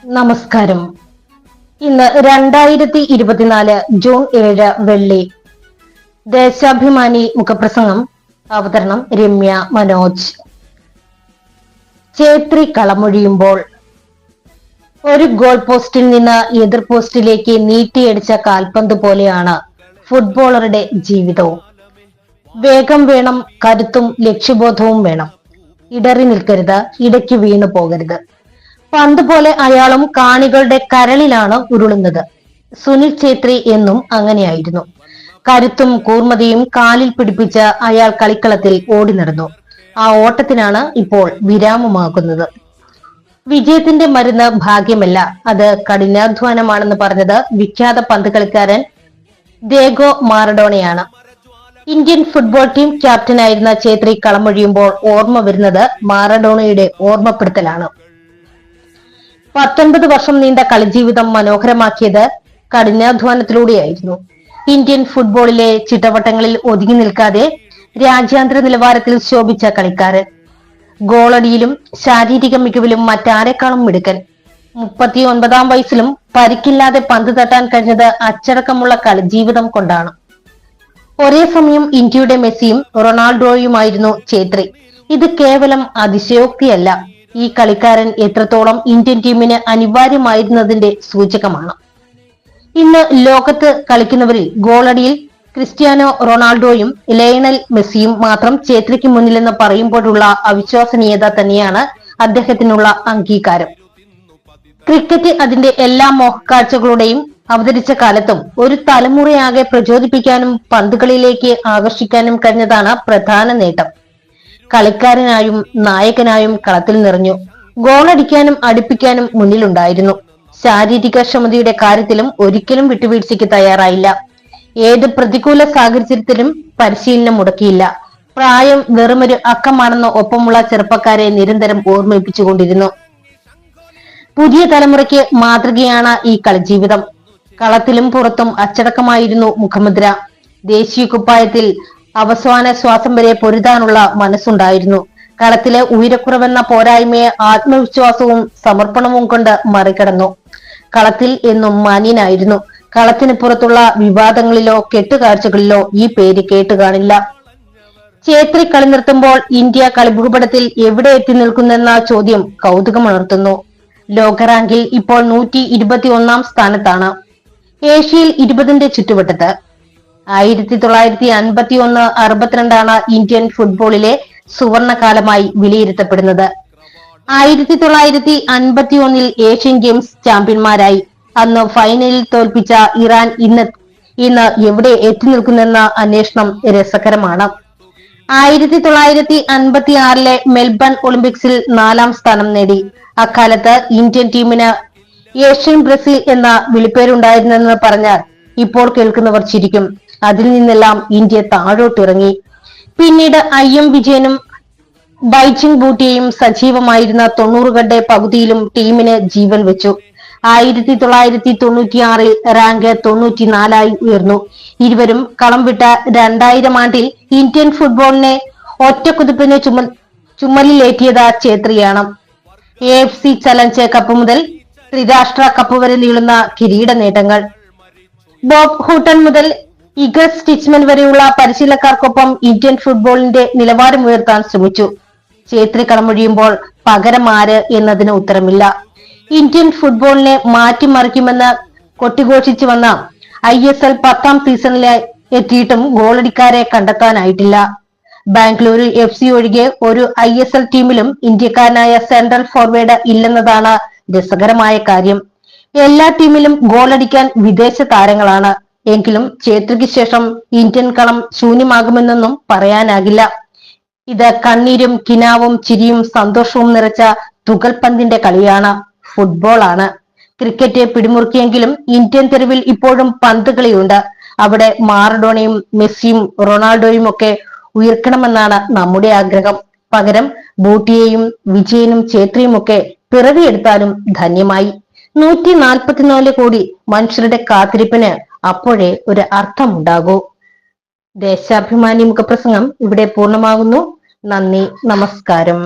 നമസ്കാരം. ഇന്ന് 2024 ജൂൺ 7 വെള്ളി. ദേശാഭിമാനി മുഖപ്രസംഗം. അവതരണം രമ്യ മനോജ്. ചേത്രി കളമൊഴിയുമ്പോൾ. ഒരു ഗോൾ പോസ്റ്റിൽ നിന്ന് എതിർ പോസ്റ്റിലേക്ക് നീട്ടിയടിച്ച കാൽപന്ത് പോലെയാണ് ഫുട്ബോളറുടെ ജീവിതവും. വേഗം വേണം, കരുത്തും ലക്ഷ്യബോധവും വേണം. ഇടറി നിൽക്കരുത്, ഇടയ്ക്ക് വീണു പോകരുത്. പന്ത് പോലെ അയാളും കാണികളുടെ കരളിലാണ് ഉരുളുന്നത്. സുനിൽ ഛേത്രി എന്നും അങ്ങനെയായിരുന്നു. കരുത്തും കൂർമ്മതയും കാലിൽ പിടിപ്പിച്ച് അയാൾ കളിക്കളത്തിൽ ഓടി നടന്നു. ആ ഓട്ടത്തിനാണ് ഇപ്പോൾ വിരാമമാകുന്നത്. വിജയത്തിന്റെ മരുന്ന് ഭാഗ്യമല്ല, അത് കഠിനാധ്വാനമാണെന്ന് പറഞ്ഞത് വിഖ്യാത പന്ത് കളിക്കാരൻ ഡിയേഗോ മാറഡോണയാണ്. ഇന്ത്യൻ ഫുട്ബോൾ ടീം ക്യാപ്റ്റനായിരുന്ന ഛേത്രി കളമൊഴിയുമ്പോൾ ഓർമ്മ വരുന്നത് മാറഡോണയുടെ ഓർമ്മപ്പെടുത്തലാണ്. 19 വർഷം നീണ്ട കളിജീവിതം മനോഹരമാക്കിയത് കഠിനാധ്വാനത്തിലൂടെയായിരുന്നു. ഇന്ത്യൻ ഫുട്ബോളിലെ ചിട്ടവട്ടങ്ങളിൽ ഒതുങ്ങി നിൽക്കാതെ രാജ്യാന്തര നിലവാരത്തിൽ ശോഭിച്ച കളിക്കാരൻ. ഗോളടിയിലും ശാരീരിക മികവിലും മറ്റാരെക്കാളും മിടുക്കൻ. 39 വയസ്സിലും പരിക്കില്ലാതെ പന്ത് തട്ടാൻ കഴിഞ്ഞത് അച്ചടക്കമുള്ള കളിജീവിതം കൊണ്ടാണ്. ഒരേ സമയം ഇന്ത്യയുടെ മെസ്സിയും റൊണാൾഡോയുമായിരുന്നു ഛേത്രി. ഇത് കേവലം അതിശയോക്തിയല്ല, ഈ കളിക്കാരൻ എത്രത്തോളം ഇന്ത്യൻ ടീമിന് അനിവാര്യമായിരുന്നതിന്റെ സൂചകമാണ്. ഇന്ന് ലോകത്ത് കളിക്കുന്നവരിൽ ഗോളടിയിൽ ക്രിസ്ത്യാനോ റൊണാൾഡോയും ലയണൽ മെസ്സിയും മാത്രം ഛേത്രിക്ക് മുന്നിലെന്ന് പറയുമ്പോഴുള്ള അവിശ്വസനീയത തന്നെയാണ് അദ്ദേഹത്തിനുള്ള അംഗീകാരം. ക്രിക്കറ്റ് അതിന്റെ എല്ലാ മോഹക്കാഴ്ചകളുടെയും അവതരിച്ച കാലത്തും ഒരു തലമുറയാകെ പ്രചോദിപ്പിക്കാനും പന്തുകളിലേക്ക് ആകർഷിക്കാനും കഴിഞ്ഞതാണ് പ്രധാന നേട്ടം. കളിക്കാരനായും നായകനായും കളത്തിൽ നിറഞ്ഞു. ഗോളടിക്കാനും അടുപ്പിക്കാനും മുന്നിലുണ്ടായിരുന്നു. ശാരീരിക ക്ഷമതയുടെ കാര്യത്തിലും ഒരിക്കലും വിട്ടുവീഴ്ചയ്ക്ക് തയ്യാറായില്ല. ഏത് പ്രതികൂല സാഹചര്യത്തിലും പരിശീലനം മുടക്കിയില്ല. പ്രായം വെറുമൊരു അക്കമാണെന്ന് ഒപ്പമുള്ള ചെറുപ്പക്കാരെ നിരന്തരം ഓർമ്മിപ്പിച്ചുകൊണ്ടിരുന്നു. പുതിയ തലമുറയ്ക്ക് മാതൃകയാണ് ഈ കളിജീവിതം. കളത്തിലും പുറത്തും അച്ചടക്കമായിരുന്നു മുഖമുദ്ര. ദേശീയ കുപ്പായത്തിൽ അവസാന ശ്വാസം വരെ പൊരുതാനുള്ള മനസ്സുണ്ടായിരുന്നു. കളത്തിലെ ഉയരക്കുറവെന്ന പോരായ്മയെ ആത്മവിശ്വാസവും സമർപ്പണവും കൊണ്ട് മറികടന്നു. കളത്തിൽ എന്നും മാന്യനായിരുന്നു. കളത്തിന് പുറത്തുള്ള വിവാദങ്ങളിലോ കെട്ടുകാഴ്ചകളിലോ ഈ പേര് കേട്ടു കാണില്ല. ഛേത്രി കളി നിർത്തുമ്പോൾ ഇന്ത്യ കളിഭൂപടത്തിൽ എവിടെ എത്തി നിൽക്കുന്നെന്ന ചോദ്യം കൗതുകമുണർത്തുന്നു. ലോക റാങ്കിൽ ഇപ്പോൾ 121 സ്ഥാനത്താണ്. ഏഷ്യയിൽ 20ന്റെ ചുറ്റുവട്ടത്ത്. 1951-62 ഇന്ത്യൻ ഫുട്ബോളിലെ സുവർണകാലമായി വിലയിരുത്തപ്പെടുന്നത്. 1951 ഏഷ്യൻ ഗെയിംസ് ചാമ്പ്യന്മാരായി. അന്ന് ഫൈനലിൽ തോൽപ്പിച്ച ഇറാൻ ഇന്ന് എവിടെ എത്തി നിൽക്കുന്നെന്ന അന്വേഷണം രസകരമാണ്. 1956 മെൽബൺ ഒളിമ്പിക്സിൽ 4ാം സ്ഥാനം നേടി. അക്കാലത്ത് ഇന്ത്യൻ ടീമിന് ഏഷ്യൻ ബ്രസീൽ എന്ന വിളിപ്പേരുണ്ടായിരുന്നെന്ന് പറഞ്ഞാൽ ഇപ്പോൾ കേൾക്കുന്നവർ ചിരിക്കും. അതിൽ നിന്നെല്ലാം ഇന്ത്യ താഴോട്ടിറങ്ങി. പിന്നീട് IM വിജയനും ബൈജിംഗ് ബൂട്ടിയയും സജീവമായിരുന്ന 90കളുടെ പകുതിയിലും ടീമിന് ജീവൻ വെച്ചു. 1996 റാങ്ക് 94 ഉയർന്നു. ഇരുവരും കളം വിട്ട 2000 ആണ്ടിൽ ഇന്ത്യൻ ഫുട്ബോളിനെ ഒറ്റക്കുതിപ്പിന് ചുമലിലേറ്റിയത് ഛേത്രിയാണ്. AFC ചലഞ്ച് കപ്പ് മുതൽ ത്രിരാഷ്ട്ര കപ്പ് വരെ നീളുന്ന കിരീട നേട്ടങ്ങൾ. ബോബ് ഹൂട്ടൺ മുതൽ ഇഗർ സ്റ്റിച്ച്മൻ വരെയുള്ള പരിശീലകർക്കൊപ്പം ഇന്ത്യൻ ഫുട്ബോളിന്റെ നിലവാരം ഉയർത്താൻ ശ്രമിച്ചു. ഛേത്രി കളമൊഴിയുമ്പോൾ പകരം ആര് എന്നതിന് ഉത്തരമില്ല. ഇന്ത്യൻ ഫുട്ബോളിനെ മാറ്റിമറിക്കുമെന്ന് കൊട്ടിഘോഷിച്ചു വന്ന ISL 10ാം സീസണിലെ എത്തിയിട്ടും ഗോളടിക്കാരെ കണ്ടെത്താനായിട്ടില്ല. ബാംഗ്ലൂരു FC ഒഴികെ ഒരു ISL ടീമിലും ഇന്ത്യക്കാരനായ സെൻട്രൽ ഫോർവേഡ് ഇല്ലെന്നതാണ് രസകരമായ കാര്യം. എല്ലാ ടീമിലും ഗോളടിക്കാൻ വിദേശ താരങ്ങളാണ്. എങ്കിലും ഛേത്രിക്ക് ശേഷം ഇന്ത്യൻ കളം ശൂന്യമാകുമെന്നൊന്നും പറയാനാകില്ല. ഇത് കണ്ണീരും കിനാവും ചിരിയും സന്തോഷവും നിറച്ച തുകൽപന്തിന്റെ കളിയാണ്. ഫുട്ബോൾ ആണ്. ക്രിക്കറ്റ് പിടിമുറുക്കിയെങ്കിലും ഇന്ത്യൻ തെരുവിൽ ഇപ്പോഴും പന്ത് കളിയുണ്ട്. അവിടെ മാറഡോണയും മെസ്സിയും റൊണാൾഡോയും ഒക്കെ ഉയർക്കണമെന്നാണ് നമ്മുടെ ആഗ്രഹം. പകരം ബൂട്ടിയെയും വിജയനും ഛേത്രിയും ഒക്കെ പിറവിയെടുത്താലും ധന്യമായി. 144 കോടി മനുഷ്യരുടെ കാത്തിരിപ്പിന് അപ്പോഴേ ഒരു അർത്ഥമുണ്ടാകൂ. ദേശാഭിമാനി മുഖപ്രസംഗം ഇവിടെ പൂർണ്ണമാകുന്നു. നന്ദി, നമസ്കാരം.